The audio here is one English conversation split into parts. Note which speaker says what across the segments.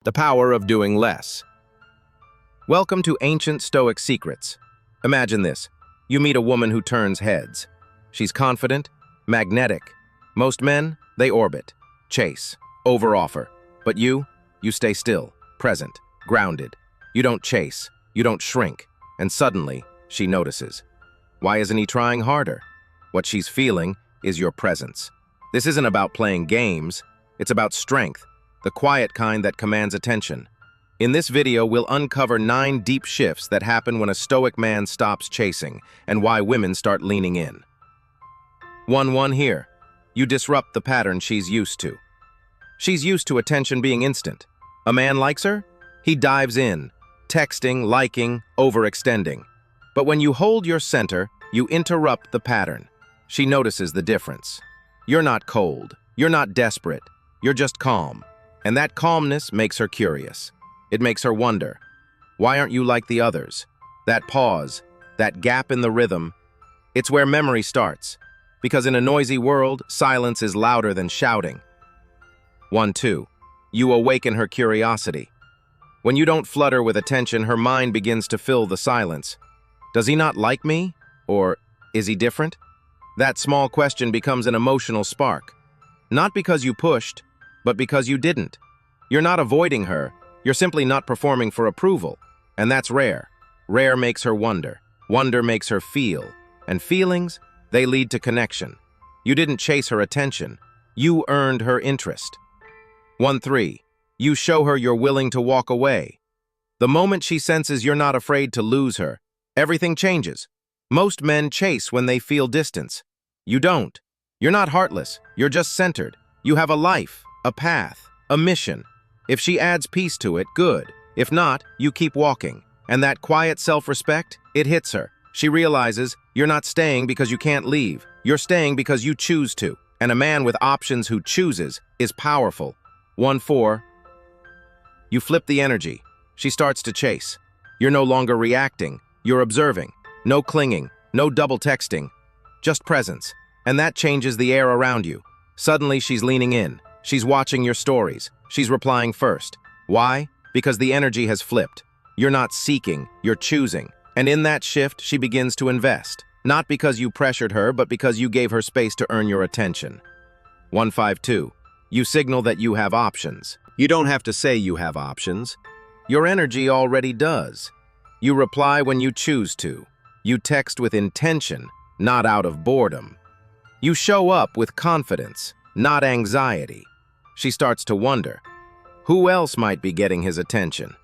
Speaker 1: The power of doing less. Welcome to Ancient Stoic Secrets. Imagine this. You meet a woman who turns heads. She's confident, magnetic. Most men, they orbit, chase, overoffer. But you stay still, present, grounded. You don't chase, you don't shrink. And suddenly, she notices. Why isn't he trying harder? What she's feeling is your presence. This isn't about playing games, it's about strength. The quiet kind that commands attention. In this video, we'll uncover 9 deep shifts that happen when a stoic man stops chasing, and why women start leaning in. 1 here. You disrupt the pattern she's used to. She's used to attention being instant. A man likes her? He dives in, texting, liking, overextending. But when you hold your center, you interrupt the pattern. She notices the difference. You're not cold. You're not desperate. You're just calm. And that calmness makes her curious. It makes her wonder, why aren't you like the others? That pause, that gap in the rhythm, it's where memory starts. Because in a noisy world, silence is louder than shouting. 2. You awaken her curiosity. When you don't flutter with attention, her mind begins to fill the silence. Does he not like me? Or is he different? That small question becomes an emotional spark. Not because you pushed, but because you didn't. You're not avoiding her, you're simply not performing for approval. And that's rare. Rare makes her wonder. Wonder makes her feel. And feelings, they lead to connection. You didn't chase her attention. You earned her interest. 3. You show her you're willing to walk away. The moment she senses you're not afraid to lose her, everything changes. Most men chase when they feel distance. You don't. You're not heartless. You're just centered. You have a life, a path, a mission. If she adds peace to it, good. If not, you keep walking. And that quiet self-respect, it hits her. She realizes you're not staying because you can't leave. You're staying because you choose to. And a man with options who chooses is powerful. 4. You flip the energy. She starts to chase. You're no longer reacting. You're observing. No clinging. No double texting. Just presence. And that changes the air around you. Suddenly, she's leaning in. She's watching your stories. She's replying first. Why? Because the energy has flipped. You're not seeking, you're choosing. And in that shift, she begins to invest. Not because you pressured her, but because you gave her space to earn your attention. 2. You signal that you have options. You don't have to say you have options. Your energy already does. You reply when you choose to. You text with intention, not out of boredom. You show up with confidence, not anxiety. She starts to wonder, who else might be getting his attention?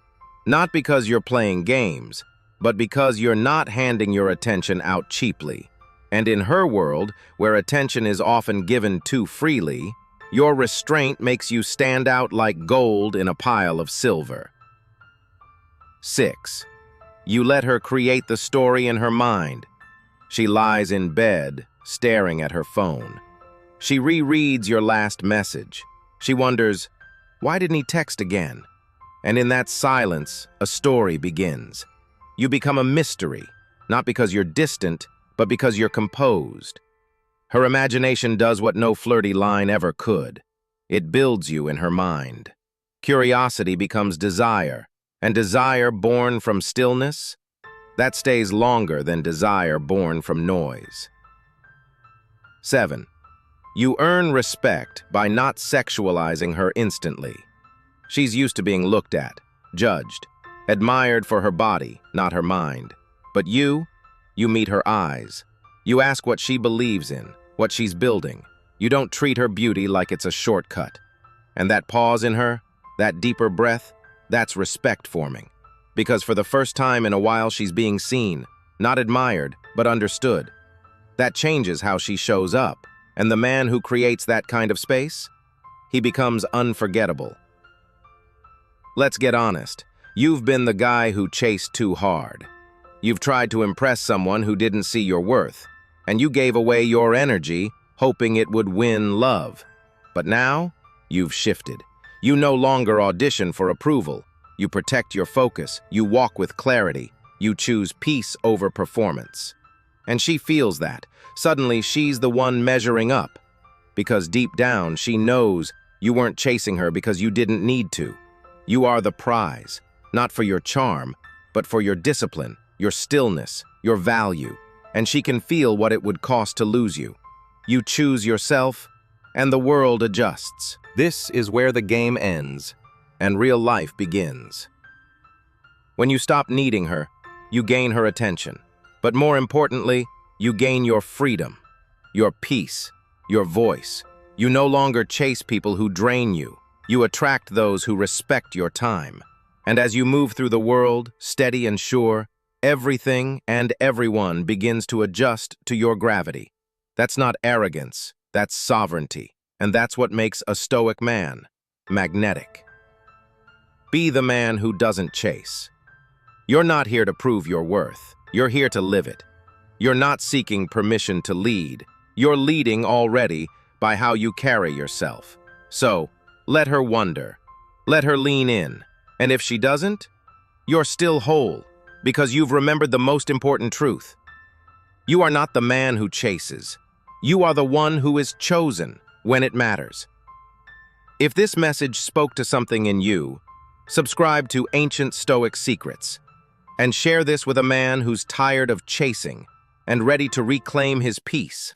Speaker 1: Not because you're playing games, but because you're not handing your attention out cheaply. And in her world, where attention is often given too freely, your restraint makes you stand out like gold in a pile of silver. 6. You let her create the story in her mind. She lies in bed, staring at her phone. She rereads your last message. She wonders, why didn't he text again? And in that silence, a story begins. You become a mystery, not because you're distant, but because you're composed. Her imagination does what no flirty line ever could. It builds you in her mind. Curiosity becomes desire, and desire born from stillness, that stays longer than desire born from noise. 7. You earn respect by not sexualizing her instantly. She's used to being looked at, judged, admired for her body, not her mind. But you meet her eyes. You ask what she believes in, what she's building. You don't treat her beauty like it's a shortcut. And that pause in her, that deeper breath, that's respect forming. Because for the first time in a while she's being seen, not admired, but understood. That changes how she shows up. And the man who creates that kind of space, he becomes unforgettable. Let's get honest. You've been the guy who chased too hard. You've tried to impress someone who didn't see your worth, and you gave away your energy, hoping it would win love. But now, you've shifted. You no longer audition for approval. You protect your focus. You walk with clarity. You choose peace over performance. And she feels that. Suddenly, she's the one measuring up. Because deep down, she knows you weren't chasing her because you didn't need to. You are the prize, not for your charm, but for your discipline, your stillness, your value, and she can feel what it would cost to lose you. You choose yourself, and the world adjusts. This is where the game ends, and real life begins. When you stop needing her, you gain her attention. But more importantly, you gain your freedom, your peace, your voice. You no longer chase people who drain you. You attract those who respect your time. And as you move through the world, steady and sure, everything and everyone begins to adjust to your gravity. That's not arrogance, that's sovereignty. And that's what makes a Stoic man magnetic. Be the man who doesn't chase. You're not here to prove your worth. You're here to live it. You're not seeking permission to lead. You're leading already by how you carry yourself. So, let her wonder. Let her lean in. And if she doesn't, you're still whole, because you've remembered the most important truth. You are not the man who chases. You are the one who is chosen when it matters. If this message spoke to something in you, subscribe to Ancient Stoic Secrets and share this with a man who's tired of chasing and ready to reclaim his peace.